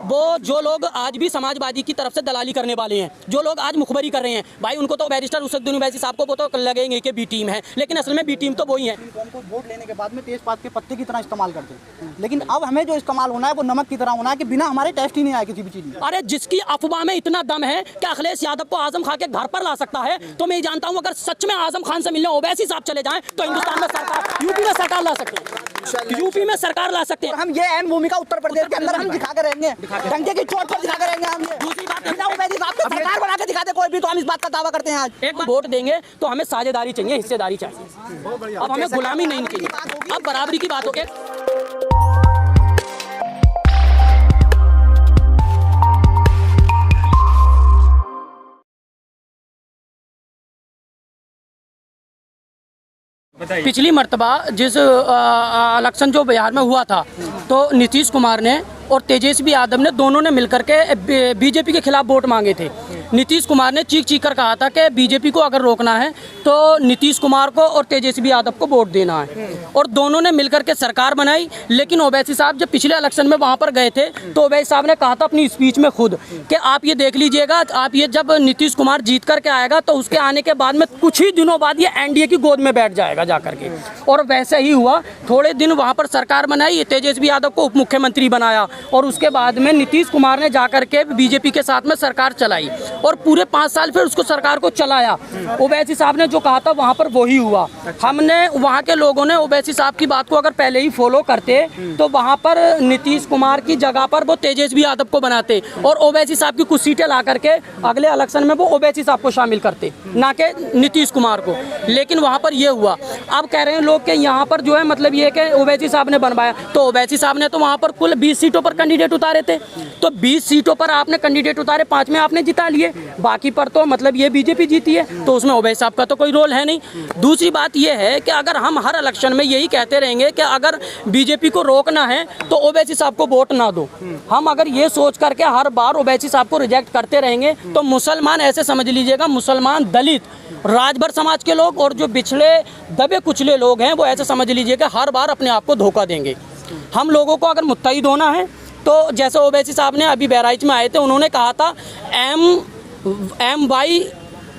वो जो लोग आज भी समाजवादी की तरफ से दलाली करने वाले हैं, जो लोग आज मुखबरी कर रहे हैं, भाई उनको तो बैरिस्टर उसद्दीन ओवैसी साहब को वो तो लगेंगे कि बी टीम है, लेकिन असल में बी टीम तो वही है। उनको वोट लेने के बाद में तेजपात के पत्ते की तरह इस्तेमाल करते हैं, लेकिन अब हमें जो इस्तेमाल होना है वो नमक की तरह होना है कि बिना हमारे टेस्ट ही नहीं आए किसी भी चीज। अरे जिसकी अफवाह में इतना दम है कि अखिलेश यादव को आजम खान के घर पर ला सकता है, तो मैं जानता हूं अगर सच में आजम खान से मिलने ओवैसी साहब चले जाएं तो हिंदुस्तान में सरकार, यूपी में सरकार ला सकते हैं, यूपी में सरकार ला सकते हैं। हम ये अहम भूमिका उत्तर प्रदेश के अंदर हम दिखा कर रहेंगे, डंके की चोट पर दिखा कर रहेंगे। हम दूसरी बात, बिना ओवैसी साहब के सरकार बना के दिखा दे कोई भी, तो हम इस बात का दावा करते हैं। आज एक वोट देंगे तो हमें साझेदारी चाहिए, हिस्सेदारी चाहिए, अब हमें गुलामी नहीं चाहिए, अब बराबरी की बात हो गई। पिछली मर्तबा जिस इलेक्शन जो बिहार में हुआ था, तो नीतीश कुमार ने और तेजस्वी यादव ने दोनों ने मिलकर के बीजेपी के खिलाफ वोट मांगे थे। नीतीश कुमार ने चीख कर कहा था कि बीजेपी को अगर रोकना है तो नीतीश कुमार को और तेजस्वी यादव को वोट देना है, और दोनों ने मिलकर के सरकार बनाई। लेकिन ओवैसी साहब जब पिछले इलेक्शन में वहाँ पर गए थे तो ओवैसी साहब ने कहा था अपनी स्पीच में खुद कि आप ये देख लीजिएगा, आप ये जब नीतीश कुमार जीत करके आएगा तो उसके आने के बाद में कुछ ही दिनों बाद ये एनडीए की गोद में बैठ जाएगा जा करके, और वैसे ही हुआ। थोड़े दिन वहाँ पर सरकार बनाई, तेजस्वी यादव को उप मुख्यमंत्री बनाया, और उसके बाद में नीतीश कुमार ने जाकर के बीजेपी के साथ में सरकार चलाई, और पूरे 5 साल फिर उसको सरकार को चलाया। ओवैसी साहब ने जो कहा था वहाँ पर वही हुआ। हमने वहाँ के लोगों ने ओवैसी साहब की बात को अगर पहले ही फॉलो करते तो वहाँ पर नीतीश कुमार की जगह पर वो तेजस्वी यादव को बनाते, और ओवैसी साहब की कुछ सीटें ला करके अगले इलेक्शन में वो ओवैसी साहब को शामिल करते, ना कि नीतीश कुमार को। लेकिन वहाँ पर ये हुआ। अब कह रहे हैं लोग कि यहाँ पर जो है मतलब ये कि ओवैसी साहब ने बनवाया, तो ओवैसी साहब ने तो वहाँ पर कुल 20 सीटों पर कैंडिडेट उतारे थे, तो 20 सीटों पर आपने कैंडिडेट उतारे, 5 में आपने जिता लिए, बाकी पर तो मतलब ये बीजेपी जीती है, तो उसमें ओवैसी साहब का तो कोई रोल है नहीं। दूसरी बात ये है कि अगर हम हर इलेक्शन में यही कहते रहेंगे कि अगर बीजेपी को रोकना है तो ओवैसी साहब को वोट ना दो, हम अगर ये सोच करके हर बार ओवैसी साहब को रिजेक्ट करते रहेंगे तो मुसलमान, ऐसे समझ लीजिएगा, मुसलमान, दलित, राजभर समाज के लोग और जो पिछड़े दबे कुचले लोग हैं वो ऐसे समझ लीजिएगा हर बार अपने आप को धोखा देंगे। हम लोगों को अगर मुत्तहिद होना है तो जैसे ओवैसी साहब ने अभी बहराइच में आए थे, उन्होंने कहा था एम वाई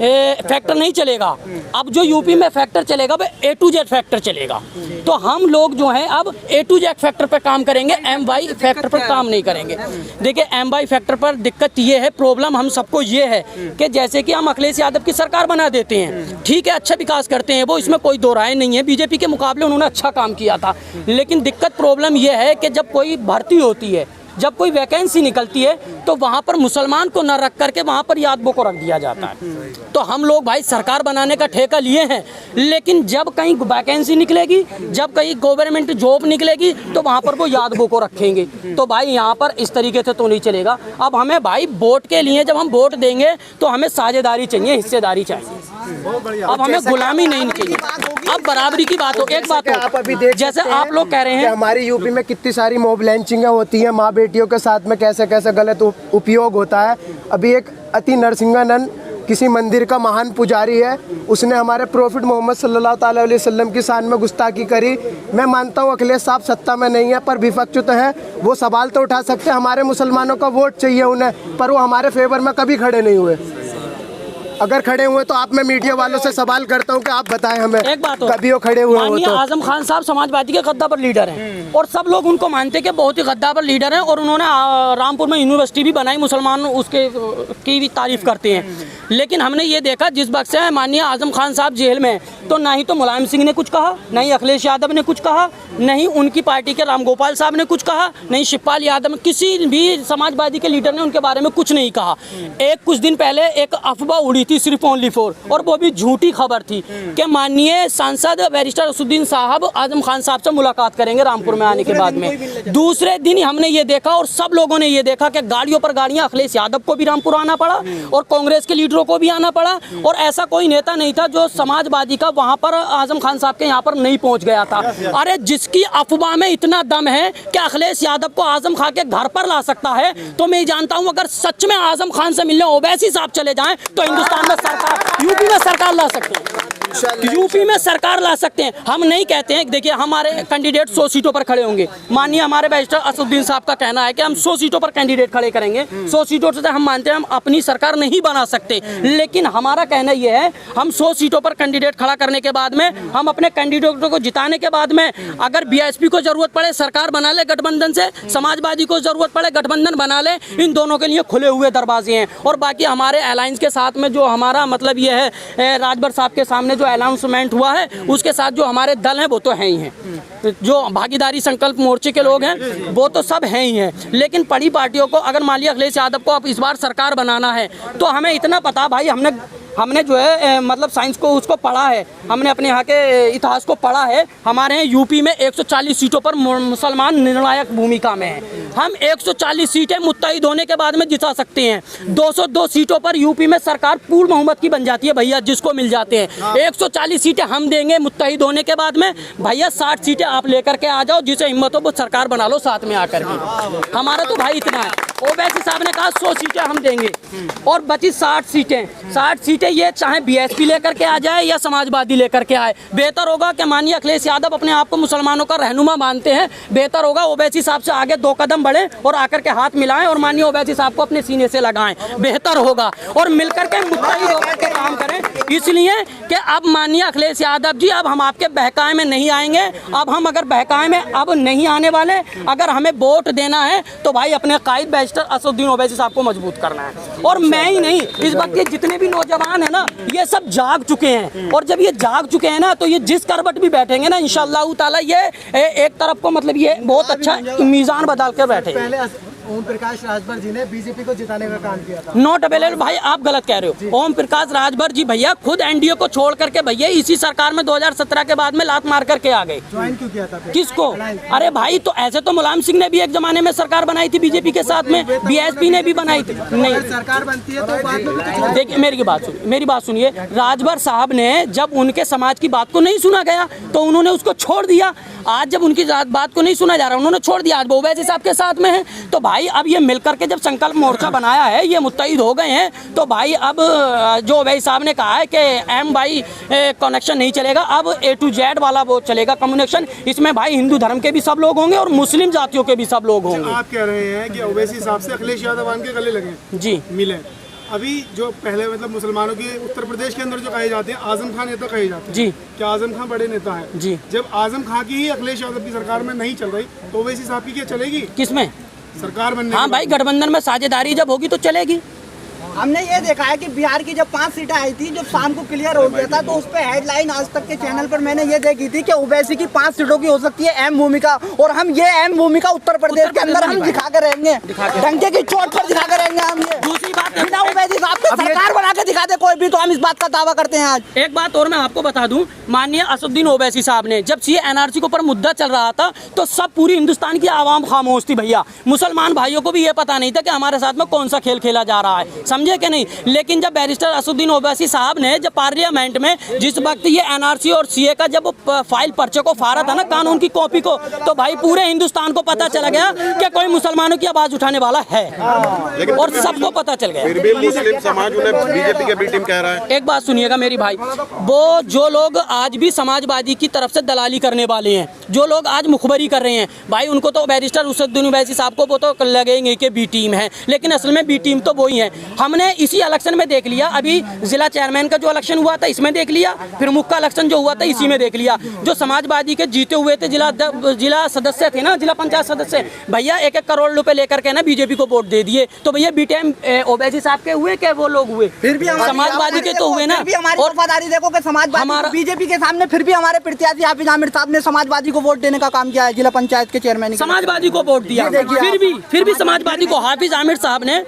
फैक्टर नहीं चलेगा, अब जो यूपी में फैक्टर चलेगा वो A to Z फैक्टर चलेगा। तो हम लोग जो हैं अब A to Z फैक्टर पर काम करेंगे, MY फैक्टर पर काम नहीं करेंगे। देखिए MY फैक्टर पर दिक्कत ये है, प्रॉब्लम हम सबको ये है कि जैसे कि हम अखिलेश यादव की सरकार बना देते हैं, ठीक है, अच्छा विकास करते हैं वो, इसमें कोई दो राय नहीं है, बीजेपी के मुकाबले उन्होंने अच्छा काम किया था। लेकिन दिक्कत प्रॉब्लम ये है कि जब कोई भर्ती होती है, जब कोई वैकेंसी निकलती है तो वहाँ पर मुसलमान को न रख करके वहाँ पर यादवों को रख दिया जाता है। तो हम लोग भाई सरकार बनाने का ठेका लिए हैं, लेकिन जब कहीं वैकेंसी निकलेगी, जब कहीं गवर्नमेंट जॉब निकलेगी तो वहाँ पर वो यादवों को रखेंगे। तो भाई यहाँ पर इस तरीके से तो नहीं चलेगा। अब हमें भाई वोट के लिए जब हम वोट देंगे तो हमें साझेदारी चाहिए, हिस्सेदारी चाहिए, अब हमें गुलामी नहीं चाहिए, अब बराबरी की बात हो। एक बात हो, आप अभी देख जैसे आप लोग कह रहे हैं हमारी यूपी में कितनी सारी मॉब लैंचिंग होती है, माँ बेटियों के साथ में कैसे कैसे गलत उपयोग होता है। अभी एक अति नरसिंहानंद किसी मंदिर का महान पुजारी है, उसने हमारे प्रॉफिट मोहम्मद सल्लल्लाहु अलैहि वसल्लम की शान में गुस्ताखी करी। मैं मानता हूँ अखिलेश साहब सत्ता में नहीं है पर विपक्ष तो है, वो सवाल तो उठा सकते हैं, हमारे मुसलमानों का वोट चाहिए उन्हें, पर वो हमारे फेवर में कभी खड़े नहीं हुए। अगर खड़े हुए तो आप, मैं मीडिया वालों से सवाल करता हूं कि आप बताएं हमें एक बात कभी वो खड़े हुए हो तो। आजम खान साहब समाजवादी के गद्दावर लीडर हैं और सब लोग उनको मानते हैं कि बहुत ही गद्दावर लीडर हैं, और उन्होंने रामपुर में यूनिवर्सिटी भी बनाई, मुसलमान उसके की भी तारीफ करते हैं। लेकिन हमने ये देखा जिस वक्त से माननीय आजम खान साहब जेल में, तो ना ही तो मुलायम सिंह ने कुछ कहा, ना ही अखिलेश यादव ने कुछ कहा, नहीं उनकी पार्टी के राम गोपाल साहब ने कुछ कहा, नहीं शिवपाल यादव, किसी भी समाजवादी के लीडर ने उनके बारे में कुछ नहीं कहा। एक कुछ दिन पहले एक अफवाह उड़ी थी सिर्फ ओनली फॉर, और वो भी झूठी खबर थी कि माननीय सांसद बैरिस्टर उसद्दीन साहब आजम खान साहब से मुलाकात करेंगे रामपुर में आने के बाद में। दूसरे दिन ही हमने ये देखा और सब लोगों ने ये देखा कि गाड़ियों पर गाड़ियां, अखिलेश यादव को भी रामपुर आना पड़ा और कांग्रेस के लीडरों को भी आना पड़ा, और ऐसा कोई नेता नहीं था जो समाजवादी का वहां पर आजम खान साहब के यहाँ पर नहीं पहुंच गया था। अरे जिसकी अफवाह में इतना दम है कि अखिलेश यादव को आजम खान के घर पर ला सकता है, तो मैं जानता हूं अगर सच में आजम खान से मिलने ओवैसी साहब चले जाएं तो हिंदुस्तान में सरकार, यूपी में सरकार ला सकते हैं। यूपी में सरकार ला सकते हैं। हम नहीं कहते हैं, देखिए हमारे कैंडिडेट 100 सीटों पर खड़े होंगे। माननीय हमारे बैरिस्टर असदुद्दीन साहब का कहना है कि हम 100 सीटों पर कैंडिडेट खड़े करेंगे। 100 सीटों से हम मानते हैं हम अपनी सरकार नहीं बना सकते, लेकिन हमारा कहना यह है हम 100 सीटों पर कैंडिडेट खड़ा करने के बाद में हम अपने कैंडिडेटों को जिताने के बाद में अगर बीएसपी को जरूरत पड़े सरकार बना ले गठबंधन से, समाजवादी को जरूरत पड़े गठबंधन बना ले, इन दोनों के लिए खुले हुए दरवाजे हैं। और बाकी हमारे अलायंस के साथ में जो हमारा मतलब ये है राजभर साहब के सामने जो अनाउंसमेंट हुआ है उसके साथ जो हमारे दल हैं वो तो हैं ही हैं, जो भागीदारी संकल्प मोर्चे के लोग हैं वो तो सब हैं ही हैं। लेकिन बड़ी पार्टियों को अगर मान लिया अखिलेश यादव को अब इस बार सरकार बनाना है तो हमें इतना पता भाई, हमने जो है मतलब साइंस को उसको पढ़ा है, हमने अपने यहाँ के इतिहास को पढ़ा है। हमारे यहाँ यूपी में 140 सीटों पर मुसलमान निर्णायक भूमिका में है। हम 140 सीटें मुत्तहिद होने के बाद में जिता सकते हैं। 202 सीटों पर यूपी में सरकार पूर्ण बहुमत की बन जाती है भैया, जिसको मिल जाते हैं। 140 सीटें हम देंगे मुत्तहिद होने के बाद में भैया, 60 सीटें आप लेकर के आ जाओ, जिसे हिम्मत हो वो सरकार बना लो साथ में आकर के। हमारा तो भाई इतना है। ओवैसी साहब ने कहा 100 सीटें हम देंगे और बची 60 सीटें। 60 सीटें ये चाहे बीएसपी लेकर के आ जाए या समाजवादी लेकर के आए, बेहतर होगा कि माननीय अखिलेश यादव अपने आप को मुसलमानों का रहनुमा मानते हैं, बेहतर होगा ओवैसी साहब से आगे 2 कदम बढ़े और आकर के हाथ मिलाएं और माननीय ओवैसी साहब को अपने सीने से लगाएं, बेहतर होगा। और मिलकर के मुत्तहिद होकर के काम करें, इसलिए कि अब माननीय अखिलेश यादव जी अब हम आपके बहकाए में नहीं आएंगे। अब हम अगर बहकाए में अब नहीं आने वाले, अगर हमें वोट देना है तो भाई अपने कायद बैरिस्टर असदुद्दीन ओवैसी साहब को मजबूत करना है। और मैं ही नहीं, इस वक्त के जितने भी नौजवान है ना ये सब जाग चुके हैं। और जब ये जाग चुके हैं ना तो ये जिस करवट भी बैठेंगे ना इंशाअल्लाह ताला ये एक तरफ को मतलब ये बहुत अच्छा मीज़ान बदल कर बैठे। ओम प्रकाश राजभर जी ने बीजेपी को जिताने का काम किया था। नॉट अवेलेबल भाई, आप गलत कह रहे हो। ओम प्रकाश राजभर जी भैया खुद एनडीए को छोड़ करके भैया इसी सरकार में 2017 के बाद में लात मार करके आ गए। ज्वाइन क्यों किया था फिर? किसको? अरे भाई तो ऐसे तो मुलायम सिंह ने भी एक जमाने में सरकार बनाई थी बीजेपी के साथ में, बीएसपी ने भी बनाई थी। नहीं सरकार बनती है तो बाद में देखिए मेरी बात सुनिए। राजभर साहब ने जब उनके समाज की बात को नहीं सुना गया तो उन्होंने उसको छोड़ दिया। आज जब उनकी बात को नहीं सुना जा रहा उन्होंने छोड़ दिया, आज वो ओवैसी साहब के साथ में है। तो भाई अब ये मिलकर के जब संकल्प मोर्चा बनाया है, ये मुत्तहिद हो गए हैं, तो भाई अब जो ओवैसी साहब ने कहा है कि एम भाई कनेक्शन नहीं चलेगा, अब A to Z वाला वो चलेगा कम्युनिकेशन। इसमें भाई हिंदू धर्म के भी सब लोग होंगे और मुस्लिम जातियों के भी सब लोग होंगे। आप कह रहे हैं कि ओवैसी साहब से अखिलेश यादव आन के गले लगे जी मिले। अभी जो पहले मतलब मुसलमानों के उत्तर प्रदेश के अंदर जो कहे जाते हैं आजम खान नेता कहे जाते हैं जी, क्या आजम खान बड़े नेता है जी। जब आजम खान की ही अखिलेश यादव की सरकार में नहीं चल रही तो ओवैसी साहब की क्या चलेगी किसमें? सरकार बनने हाँ के भाई गठबंधन में साझेदारी जब होगी तो चलेगी। हमने ये देखा है कि बिहार की जब 5 सीटें आई थी, जब शाम को क्लियर हो गया था तो उस पे हेडलाइन आज तक के चैनल पर मैंने ये देखी थी कि ओवैसी की 5 सीटों की हो सकती है अहम भूमिका, और हम ये अहम भूमिका उत्तर प्रदेश के अंदर हम दिखा कर रहेंगे, डंके की चोट पर दिखा कर रहेंगे। हम ये दूसरी बात बिना ओवैसी साहब के सरकार बना के दिखा दे कोई भी, तो हम इस बात का दावा करते हैं। आज एक बात और मैं आपको बता दूं, माननीय असदुद्दीन ओवैसी साहब ने जब सीए एनआरसी के ऊपर मुद्दा चल रहा था तो सब पूरी हिंदुस्तान की आवाम खामोश थी भैया। मुसलमान भाइयों को भी ये पता नहीं था कि हमारे साथ में कौन सा खेल खेला जा रहा है, समझे कि नहीं। लेकिन जब बैरिस्टर असदुद्दीन ओवैसी साहब ने जब पार्लियामेंट में जिस वक्त ये एनआरसी और सीए का जब फाइल पर्चे को फाड़ा था ना, कानून की कॉपी को, तो भाई पूरे हिंदुस्तान को पता चला गया कि कोई मुसलमानों की आवाज उठाने वाला है और सबको पता चल गया। फिर भी मुस्लिम समाज उन्हें बीजेपी के बी टीम कह रहा है। एक बात सुनिएगा मेरी भाई, वो जो लोग आज भी समाजवादी की तरफ से दलाली करने वाले हैं, जो लोग आज मुखबरी कर रहे हैं भाई, उनको तो बैरिस्टर असदुद्दीन ओवैसी साहब को वो तो लगेंगे कि बी टीम है, लेकिन असल में बी टीम तो वही है। हमने इसी इलेक्शन में देख लिया, अभी जिला चेयरमैन का जो इलेक्शन हुआ था इसमें देख लिया, फिर मुख्य इलेक्शन जो हुआ था इसी में देख लिया। जो समाजवादी के जीते हुए थे जिला सदस्य थे ना, जिला पंचायत सदस्य, भैया 1-1 करोड़ रुपए लेकर के ना बीजेपी को वोट दे दिए। तो भैया बी टीम ओवैसी साहब के हुए क्या वो लोग हुए? फिर भी समाजवादी के तो हुए ना। और वफादारी देखो कि समाजवादी बीजेपी के सामने फिर भी हमारे प्रत्याशी हाफिज आमिर साहब ने समाजवादी को वोट देने का काम किया है, जिला पंचायत के चेयरमैन समाजवादी को वोट दिया। फिर भी समाजवादी को हाफिज आमिर साहब ने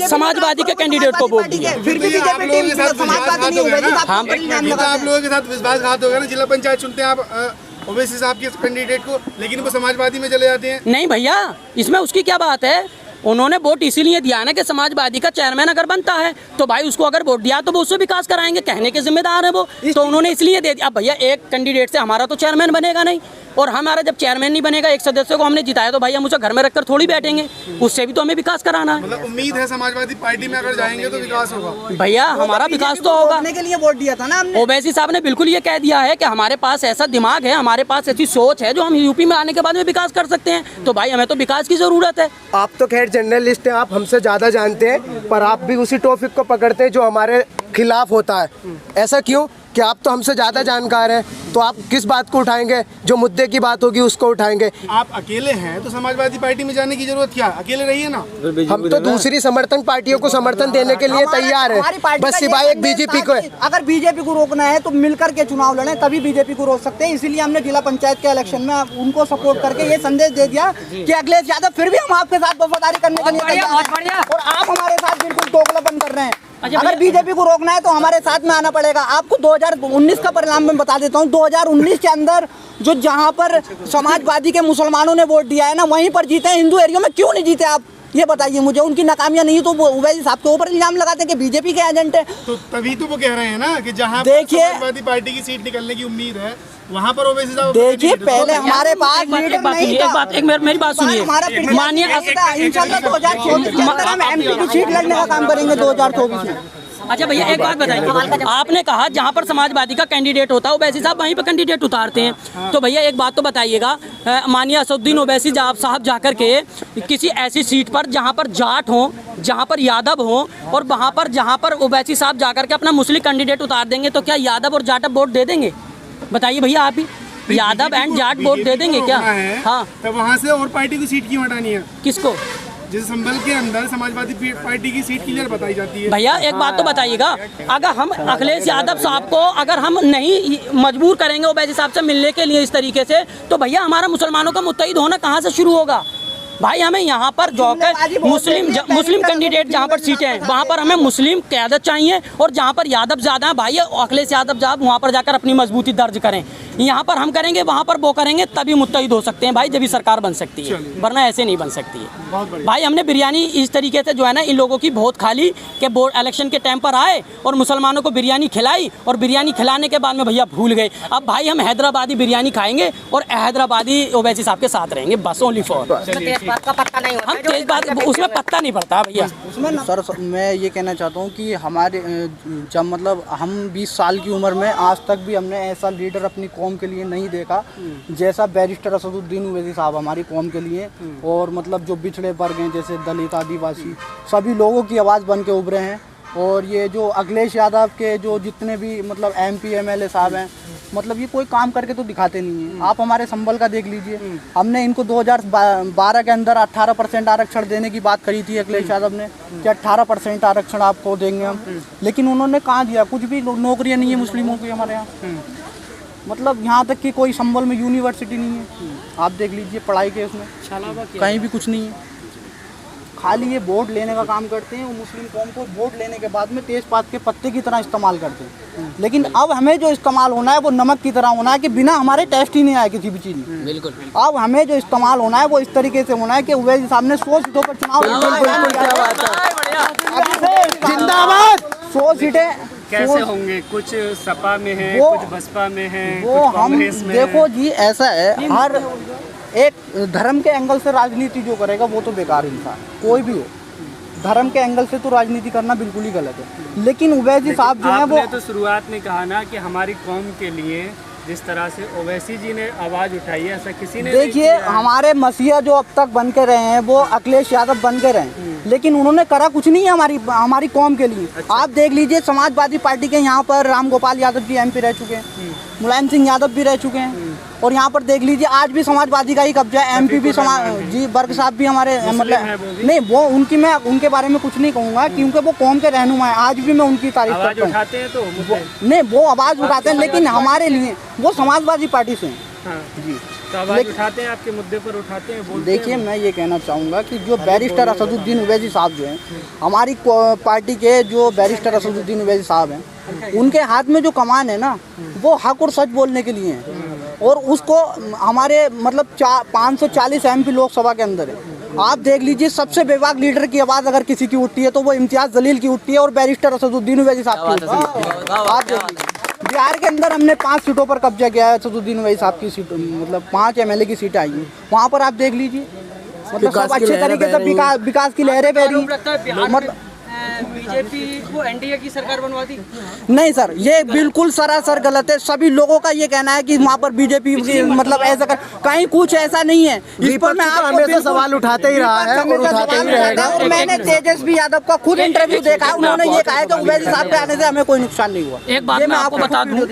समाजवादी के कैंडिडेट को वोट दिया। फिर भी बीजेपी टीम समाजवादी नहीं हुई। आप लोगों के साथ विश्वासघात होगा ना, जिला पंचायत चुनते हैं आप ओवैसी साहब के कैंडिडेट को, लेकिन वो समाजवादी में चले जाते हैं। नहीं भैया, इसमें उसकी क्या बात है? उन्होंने वोट इसीलिए दिया ना कि समाजवादी का चेयरमैन अगर बनता है तो भाई उसको अगर वोट दिया तो वो उससे विकास कराएंगे, कहने के जिम्मेदार है वो, तो उन्होंने इसलिए दे दिया। अब भैया एक कैंडिडेट से हमारा तो चेयरमैन बनेगा नहीं, और हमारा जब चेयरमैन नहीं बनेगा, एक सदस्य को हमने जिताया तो भाई हम उसे घर में रखकर थोड़ी बैठेंगे, उससे भी तो हमें विकास कराना है। मतलब उम्मीद है समाजवादी पार्टी में अगर जाएंगे तो विकास होगा। भैया हमारा विकास तो होगा। के लिए वोट दिया था ना हमने। ओवैसी साहब ने बिल्कुल ये कह दिया है कि हमारे पास ऐसा दिमाग है, हमारे पास ऐसी सोच है जो हम यूपी में आने के बाद में विकास कर सकते हैं, तो भाई हमें तो विकास की जरूरत है। आप तो खैर जर्नलिस्ट हैं, आप हमसे ज़्यादा जानते हैं, पर आप भी उसी टॉपिक को पकड़ते हैं जो हमारे खिलाफ होता है। ऐसा क्यों कि आप तो हमसे ज़्यादा जानकार हैं, तो आप किस बात को उठाएंगे? जो मुद्दे की बात होगी उसको उठाएंगे। आप अकेले हैं तो समाजवादी पार्टी में जाने की जरूरत क्या, अकेले रहिए ना। हम तो दूसरी समर्थन पार्टियों को समर्थन देने के लिए तैयार है, बस सिवाय एक बीजेपी को। अगर बीजेपी को रोकना है तो मिलकर के चुनाव लड़े, तभी बीजेपी को रोक सकते हैं। इसीलिए हमने जिला पंचायत के इलेक्शन में उनको सपोर्ट करके ये संदेश दे दिया कि अखिलेश यादव फिर भी हम आपके साथ वफादारी करने के लिए तैयार हैं, और आप हमारे साथ बिल्कुल दोगलापन कर रहे हैं। अगर बीजेपी को रोकना है तो हमारे साथ में आना पड़ेगा। आपको 2019 का परिणाम मैं बता देता हूँ। 2019 के अंदर जो जहाँ पर समाजवादी के मुसलमानों ने वोट दिया है ना, वहीं पर जीते हैं। हिंदू एरिया में क्यों नहीं जीते आप ये बताइए मुझे। उनकी नाकामियां नहीं तो वो ओवैसी साहब के ऊपर इल्जाम लगाते हैं कि बीजेपी के एजेंट है। तो तभी तो वो कह रहे हैं ना कि जहाँ देखिए समाजवादी पार्टी की सीट निकलने की उम्मीद है वहाँ पर ओवैसी साहब। देखिए पहले हमारे पास लीडर नहीं था। मेरी बात सुनिए, माननीय इंशाल्लाह 2024 के अंदर हम एमपी की सीट लड़ने का काम करेंगे 2024 में। अच्छा भैया एक बात बताइए, आपने कहा जहाँ पर समाजवादी का कैंडिडेट होता है ओवैसी साहब वहीं पर कैंडिडेट उतारते हैं, तो भैया एक बात तो बताइएगा, माननीय असदुद्दीन ओवैसी साहब जाकर के किसी ऐसी सीट पर जहाँ पर जाट हो, जहाँ पर यादव हो, और वहाँ पर जहाँ पर ओवैसी साहब जाकर के अपना मुस्लिम कैंडिडेट उतार देंगे, तो क्या यादव और जाटव वोट दे देंगे? बताइए भैया आप ही, यादव एंड जाट वोट दे देंगे क्या? हाँ, तो वहाँ से और पार्टी की सीट क्यों हटानी है? किसको? जैसे संभल के अंदर समाजवादी पार्टी की सीट क्लियर बताई जाती है। भैया एक बात तो बताइएगा, अगर हम अखिलेश यादव साहब को अगर हम नहीं मजबूर करेंगे ओवैसी साहब से मिलने के लिए इस तरीके से, तो भैया हमारा मुसलमानों का मुत्तहिद होना कहाँ से शुरू होगा? भाई हमें यहाँ पर जाकर मुस्लिम कैंडिडेट जहाँ पर सीटें हैं वहाँ पर हमें मुस्लिम क़यादत चाहिए, और जहाँ पर यादव ज़्यादा हैं भाई अखिलेश यादव साहब वहाँ पर जाकर अपनी मजबूती दर्ज करें। यहाँ पर हम करेंगे, वहाँ पर वो करेंगे, तभी मुत्तहिद हो सकते हैं भाई, जब भी सरकार बन सकती है, वरना ऐसे नहीं बन सकती है। भाई हमने बिरयानी इस तरीके से जो है ना इन लोगों की बहुत खाली कि बोर्ड इलेक्शन के टाइम पर आए और मुसलमानों को बिरयानी खिलाई, और बिरयानी खिलाने के बाद में भैया भूल गए। अब भाई हम हैदराबादी बिरयानी खाएंगे और हैदराबादी ओवैसी साहब के साथ रहेंगे, बस ओनली फॉर। हम तेज बात उसमें पत्ता नहीं पड़ता भैया। सर मैं ये कहना चाहता हूँ कि हमारे जब मतलब हम 20 साल की उम्र में आज तक भी हमने ऐसा लीडर अपनी कौम के लिए नहीं देखा जैसा बैरिस्टर असदुद्दीन ओवैसी साहब हमारी कौम के लिए। और मतलब जो पिछड़े वर्ग हैं जैसे दलित, आदिवासी, सभी लोगों की आवाज़ बन के उभरे हैं। और ये जो अखिलेश यादव के जो जितने भी मतलब MP MLA साहब हैं, मतलब ये कोई काम करके तो दिखाते नहीं हैं। आप हमारे संभल का देख लीजिए, हमने इनको 2012 के अंदर 18% आरक्षण देने की बात करी थी अखिलेश यादव ने कि 18% आरक्षण आपको देंगे हम, लेकिन उन्होंने कहाँ दिया? कुछ भी नौकरियाँ नहीं है मुस्लिमों की हमारे यहाँ। मतलब यहाँ तक कि कोई संभल में यूनिवर्सिटी नहीं है, आप देख लीजिए पढ़ाई के उसमें कहीं भी कुछ नहीं है। खाली ये वोट लेने का काम करते हैं, और मुस्लिम कौम को वोट लेने के बाद में तेज़पात के पत्ते की तरह इस्तेमाल करते हैं। लेकिन अब हमें जो इस्तेमाल होना है वो नमक की तरह होना है कि बिना हमारे टेस्ट ही नहीं आए किसी भी चीज़ में। बिल्कुल। अब हमें जो इस्तेमाल होना है वो इस तरीके से होना है कि ओवैसी साहब ने 100 सीटों पर चुनाव जिंदाबाद 100 सीटें कैसे होंगे? कुछ सपा में है, कुछ बसपा में है, वो कुछ हम कांग्रेस में देखो जी ऐसा है, हर एक धर्म के एंगल से राजनीति जो करेगा वो तो बेकार इंसान, कोई भी हो। धर्म के एंगल से तो राजनीति करना बिल्कुल ही गलत है। लेकिन ओवैसी साहब जो है वो तो शुरुआत में कहा ना कि हमारी कौम के लिए जिस तरह से ओवैसी जी ने आवाज़ उठाई है ऐसा किसी ने देखिए हमारे मसीहा जो अब तक बन के रहे हैं वो अखिलेश यादव बन के रहे, लेकिन उन्होंने करा कुछ नहीं है हमारी कौम के लिए। अच्छा। आप देख लीजिए समाजवादी पार्टी के यहाँ पर राम गोपाल यादव भी MP रह चुके हैं, मुलायम सिंह यादव भी रह चुके हैं, और यहाँ पर देख लीजिए आज भी समाजवादी का ही कब्जा है। MP भी जी वर्ग साहब भी हमारे मतलब नहीं, वो मैं उनके बारे में कुछ नहीं कहूँगा क्योंकि वो कौम के रहनुमा है। आज भी मैं उनकी तारीफ करता हूँ। उठाते हैं तो नहीं, वो आवाज़ उठाते हैं, लेकिन हमारे लिए वो समाजवादी पार्टी से हैं जी। तो आवाज़ उठाते हैं, आपके मुद्दे पर उठाते हैं। देखिए मैं ये कहना चाहूँगा कि जो बैरिस्टर असदुद्दीन ओवैसी साहब जो हैं, हमारी पार्टी के जो बैरिस्टर असदुद्दीन ओवैसी साहब हैं, उनके हाथ में जो कमान है ना वो हक और सच बोलने के लिए है। और उसको हमारे मतलब 540 MP लोकसभा के अंदर है, आप देख लीजिए, सबसे बेबाक लीडर की आवाज अगर किसी की उठती है तो वो इम्तियाज जलील की उठती है और बैरिस्टर असदुद्दीन ओवैसी साहब की उठती है। आप देख लीजिए, बिहार के अंदर हमने 5 सीटों पर कब्जा किया है। असदुद्दीन ओवैसी साहब की सीट, मतलब 5 MLA की सीटें आई हैं, वहाँ पर आप देख लीजिए, मतलब सब अच्छे तरीके से विकास की लहरें बह रही हैं। मतलब बीजेपी को एनडीए की सरकार बनवा दी? नहीं सर, ये बिल्कुल सरासर गलत है। सभी लोगों का ये कहना है कि वहाँ पर बीजेपी मतलब ऐसा कहीं कुछ ऐसा नहीं है। इस पर मैं हमेशा सवाल उठाते ही रहा है और उठाते ही रहेगा। और मैंने तेजस्वी यादव का खुद इंटरव्यू देखा, उन्होंने ये कहा है कि ओवैसी साहब के आने से हमें कोई नुकसान नहीं हुआ। एक बात मैं आपको बता दूं,